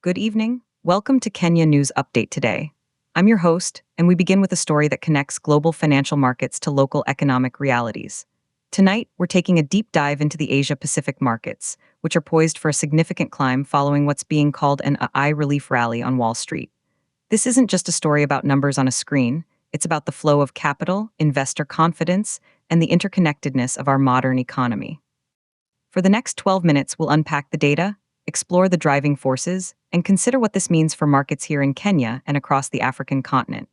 Good evening. Welcome to Kenya News Update today. I'm your host, and we begin with a story that connects global financial markets to local economic realities. Tonight, we're taking a deep dive into the Asia-Pacific markets, which are poised for a significant climb following what's being called an AI relief rally on Wall Street. This isn't just a story about numbers on a screen, it's about the flow of capital, investor confidence, and the interconnectedness of our modern economy. For the next 12 minutes, we'll unpack the data, explore the driving forces, and consider what this means for markets here in Kenya and across the African continent.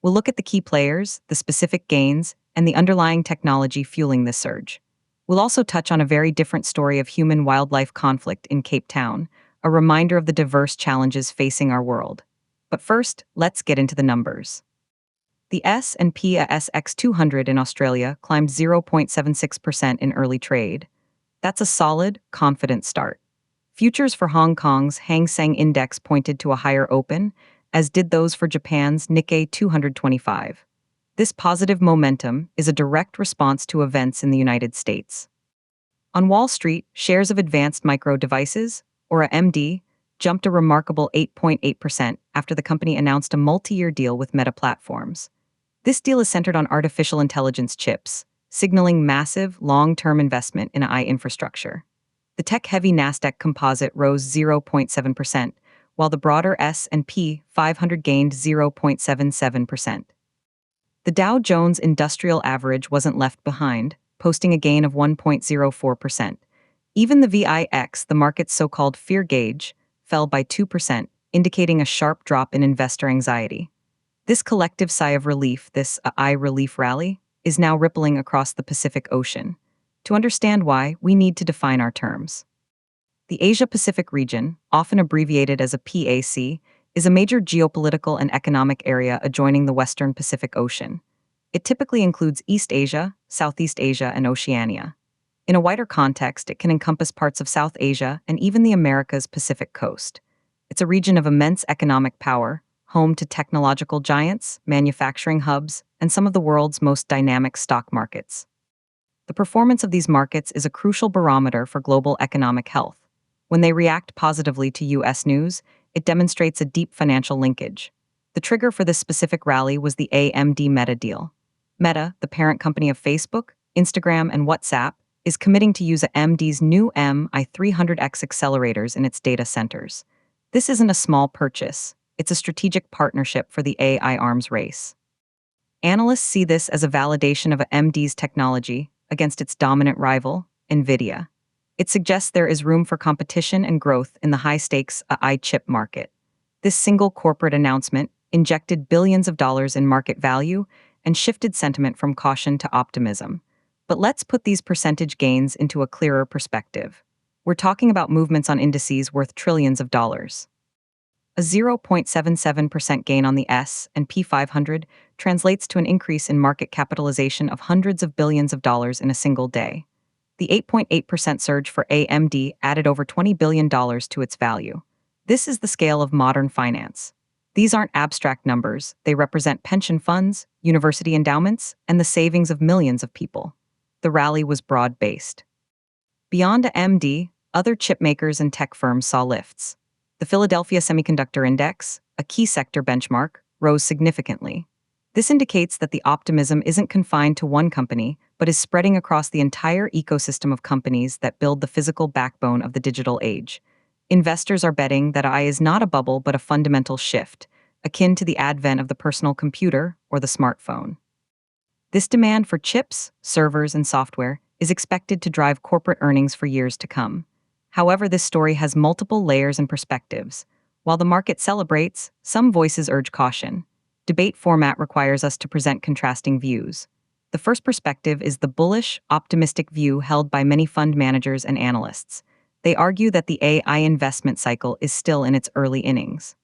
We'll look at the key players, the specific gains, and the underlying technology fueling this surge. We'll also touch on a very different story of human-wildlife conflict in Cape Town, a reminder of the diverse challenges facing our world. But first, let's get into the numbers. The S&P ASX 200 in Australia climbed 0.76% in early trade. That's a solid, confident start. Futures for Hong Kong's Hang Seng Index pointed to a higher open, as did those for Japan's Nikkei 225. This positive momentum is a direct response to events in the United States. On Wall Street, shares of Advanced Micro Devices, or AMD, jumped a remarkable 8.8% after the company announced a multi-year deal with Meta Platforms. This deal is centered on artificial intelligence chips, signaling massive, long-term investment in AI infrastructure. The tech-heavy Nasdaq Composite rose 0.7%, while the broader S&P 500 gained 0.77%. The Dow Jones Industrial Average wasn't left behind, posting a gain of 1.04%. Even the VIX, the market's so-called fear gauge, fell by 2%, indicating a sharp drop in investor anxiety. This collective sigh of relief, this AI relief rally, is now rippling across the Pacific Ocean. To understand why, we need to define our terms. The Asia-Pacific region, often abbreviated as a PAC, is a major geopolitical and economic area adjoining the Western Pacific Ocean. It typically includes East Asia, Southeast Asia, and Oceania. In a wider context, it can encompass parts of South Asia and even the Americas Pacific coast. It's a region of immense economic power, home to technological giants, manufacturing hubs, and some of the world's most dynamic stock markets. The performance of these markets is a crucial barometer for global economic health. When they react positively to U.S. news, it demonstrates a deep financial linkage. The trigger for this specific rally was the AMD-Meta deal. Meta, the parent company of Facebook, Instagram, and WhatsApp, is committing to use AMD's new MI300X accelerators in its data centers. This isn't a small purchase. It's a strategic partnership for the AI arms race. Analysts see this as a validation of AMD's technology against its dominant rival, NVIDIA. It suggests there is room for competition and growth in the high-stakes AI chip market. This single corporate announcement injected billions of dollars in market value and shifted sentiment from caution to optimism. But let's put these percentage gains into a clearer perspective. We're talking about movements on indices worth trillions of dollars. A 0.77% gain on the S&P 500 translates to an increase in market capitalization of hundreds of billions of dollars in a single day. The 8.8% surge for AMD added over $20 billion to its value. This is the scale of modern finance. These aren't abstract numbers, they represent pension funds, university endowments, and the savings of millions of people. The rally was broad-based. Beyond AMD, other chip makers and tech firms saw lifts. The Philadelphia Semiconductor Index, a key sector benchmark, rose significantly. This indicates that the optimism isn't confined to one company, but is spreading across the entire ecosystem of companies that build the physical backbone of the digital age. Investors are betting that AI is not a bubble but a fundamental shift, akin to the advent of the personal computer or the smartphone. This demand for chips, servers, and software is expected to drive corporate earnings for years to come. However, this story has multiple layers and perspectives. While the market celebrates, some voices urge caution. Debate format requires us to present contrasting views. The first perspective is the bullish, optimistic view held by many fund managers and analysts. They argue that the AI investment cycle is still in its early innings.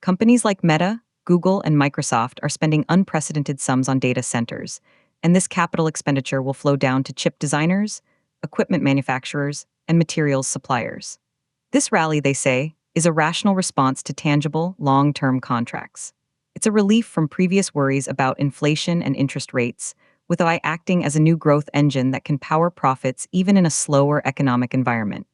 Companies like Meta, Google, and Microsoft are spending unprecedented sums on data centers, and this capital expenditure will flow down to chip designers, equipment manufacturers, and materials suppliers. This rally, they say, is a rational response to tangible, long-term contracts. It's a relief from previous worries about inflation and interest rates, with AI acting as a new growth engine that can power profits even in a slower economic environment.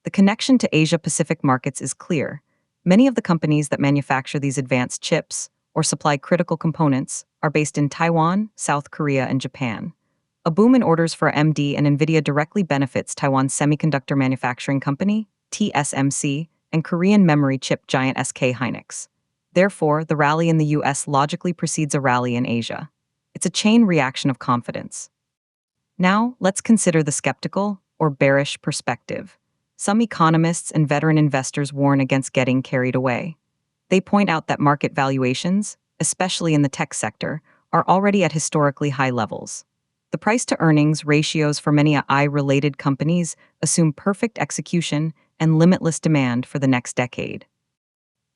The connection to Asia-Pacific markets is clear. Many of the companies that manufacture these advanced chips or supply critical components are based in Taiwan, South Korea, and Japan. A boom in orders for AMD and NVIDIA directly benefits Taiwan's semiconductor manufacturing company, TSMC, and Korean memory chip giant SK Hynix. Therefore, the rally in the US logically precedes a rally in Asia. It's a chain reaction of confidence. Now, let's consider the skeptical or bearish perspective. Some economists and veteran investors warn against getting carried away. They point out that market valuations, especially in the tech sector, are already at historically high levels. The price-to-earnings ratios for many AI-related companies assume perfect execution and limitless demand for the next decade.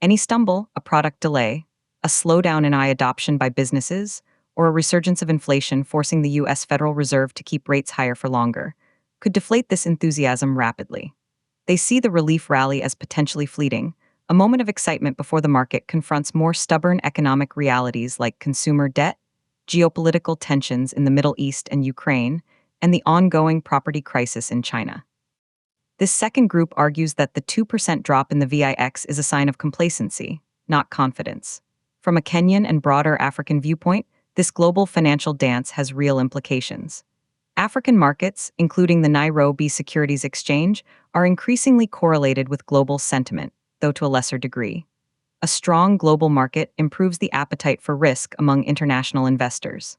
Any stumble, a product delay, a slowdown in AI adoption by businesses, or a resurgence of inflation forcing the US Federal Reserve to keep rates higher for longer, could deflate this enthusiasm rapidly. They see the relief rally as potentially fleeting, a moment of excitement before the market confronts more stubborn economic realities like consumer debt, geopolitical tensions in the Middle East and Ukraine, and the ongoing property crisis in China. This second group argues that the 2% drop in the VIX is a sign of complacency, not confidence. From a Kenyan and broader African viewpoint, this global financial dance has real implications. African markets, including the Nairobi Securities Exchange, are increasingly correlated with global sentiment, though to a lesser degree. A strong global market improves the appetite for risk among international investors.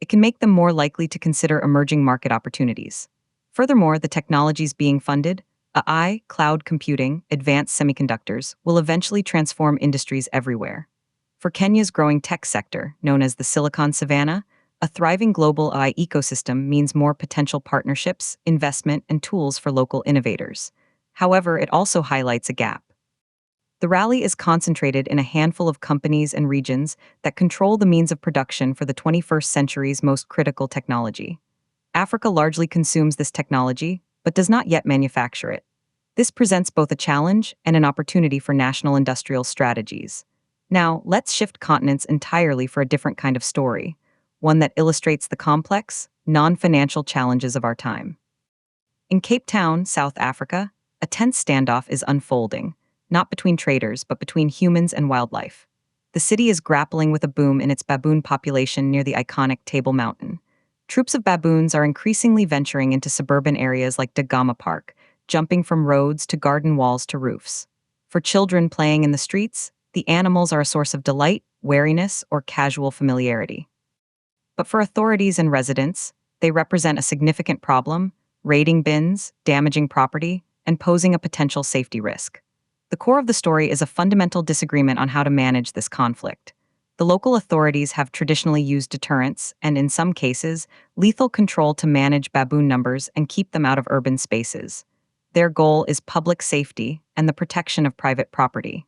It can make them more likely to consider emerging market opportunities. Furthermore, the technologies being funded, AI, cloud computing, advanced semiconductors, will eventually transform industries everywhere. For Kenya's growing tech sector, known as the Silicon Savannah, a thriving global AI ecosystem means more potential partnerships, investment, and tools for local innovators. However, it also highlights a gap. The rally is concentrated in a handful of companies and regions that control the means of production for the 21st century's most critical technology. Africa largely consumes this technology, but does not yet manufacture it. This presents both a challenge and an opportunity for national industrial strategies. Now, let's shift continents entirely for a different kind of story, one that illustrates the complex, non-financial challenges of our time. In Cape Town, South Africa, a tense standoff is unfolding, not between traders but between humans and wildlife. The city is grappling with a boom in its baboon population near the iconic Table Mountain. Troops of baboons are increasingly venturing into suburban areas like Dagama Park, jumping from roads to garden walls to roofs. For children playing in the streets, the animals are a source of delight, wariness, or casual familiarity. But for authorities and residents, they represent a significant problem, raiding bins, damaging property, and posing a potential safety risk. The core of the story is a fundamental disagreement on how to manage this conflict. The local authorities have traditionally used deterrence and, in some cases, lethal control to manage baboon numbers and keep them out of urban spaces. Their goal is public safety and the protection of private property.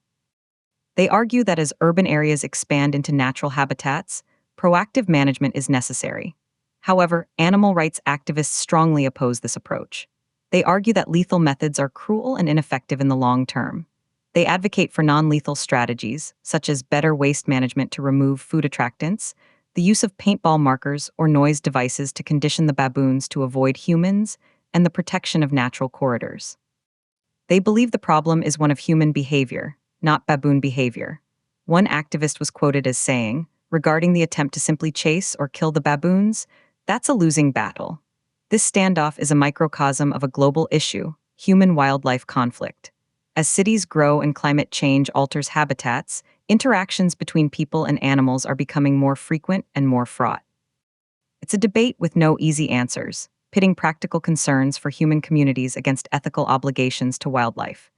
They argue that as urban areas expand into natural habitats, proactive management is necessary. However, animal rights activists strongly oppose this approach. They argue that lethal methods are cruel and ineffective in the long term. They advocate for non-lethal strategies, such as better waste management to remove food attractants, the use of paintball markers or noise devices to condition the baboons to avoid humans, and the protection of natural corridors. They believe the problem is one of human behavior, not baboon behavior. One activist was quoted as saying, regarding the attempt to simply chase or kill the baboons, "That's a losing battle." This standoff is a microcosm of a global issue, human-wildlife conflict. As cities grow and climate change alters habitats, interactions between people and animals are becoming more frequent and more fraught. It's a debate with no easy answers, pitting practical concerns for human communities against ethical obligations to wildlife.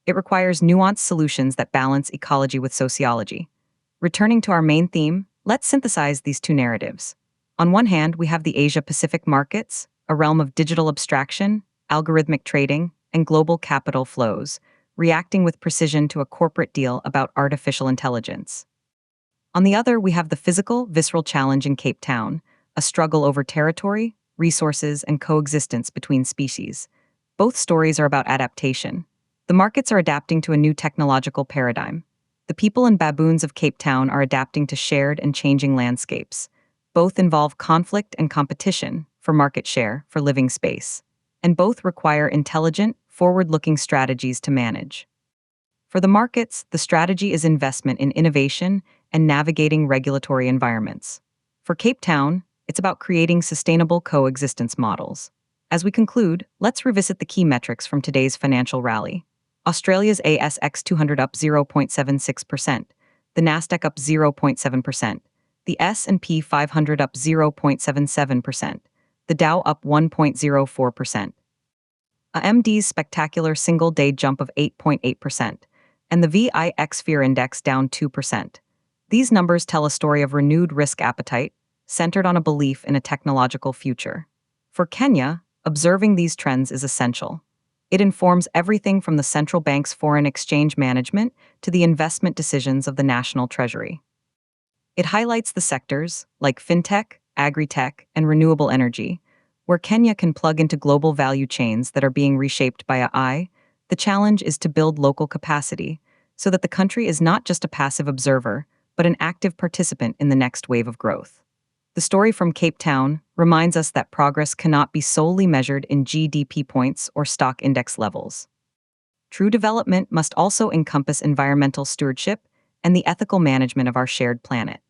It requires nuanced solutions that balance ecology with sociology. Returning to our main theme, let's synthesize these two narratives. On one hand, we have the Asia-Pacific markets, a realm of digital abstraction, algorithmic trading, and global capital flows, reacting with precision to a corporate deal about artificial intelligence. On the other, we have the physical, visceral challenge in Cape Town, a struggle over territory, resources, and coexistence between species. Both stories are about adaptation. The markets are adapting to a new technological paradigm. The people and baboons of Cape Town are adapting to shared and changing landscapes. Both involve conflict and competition for market share, for living space. And both require intelligent, forward-looking strategies to manage. For the markets, the strategy is investment in innovation and navigating regulatory environments. For Cape Town, it's about creating sustainable coexistence models. As we conclude, let's revisit the key metrics from today's financial rally. Australia's ASX 200 up 0.76%, the Nasdaq up 0.7%, the S&P 500 up 0.77%, the Dow up 1.04%. AMD's spectacular single-day jump of 8.8%, and the VIX Fear Index down 2%. These numbers tell a story of renewed risk appetite, centered on a belief in a technological future. For Kenya, observing these trends is essential. It informs everything from the central bank's foreign exchange management to the investment decisions of the national treasury. It highlights the sectors, like fintech, agri-tech, and renewable energy, where Kenya can plug into global value chains that are being reshaped by AI. The challenge is to build local capacity so that the country is not just a passive observer, but an active participant in the next wave of growth. The story from Cape Town reminds us that progress cannot be solely measured in GDP points or stock index levels. True development must also encompass environmental stewardship and the ethical management of our shared planet.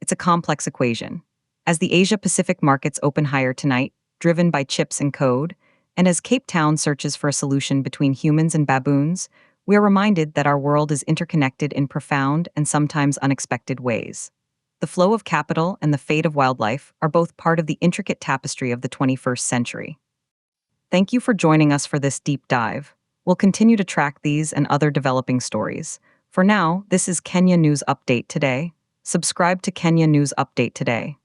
It's a complex equation. As the Asia-Pacific markets open higher tonight, driven by chips and code, and as Cape Town searches for a solution between humans and baboons, we are reminded that our world is interconnected in profound and sometimes unexpected ways. The flow of capital and the fate of wildlife are both part of the intricate tapestry of the 21st century. Thank you for joining us for this deep dive. We'll continue to track these and other developing stories. For now, this is Kenya News Update Today. Subscribe to Kenya News Update Today.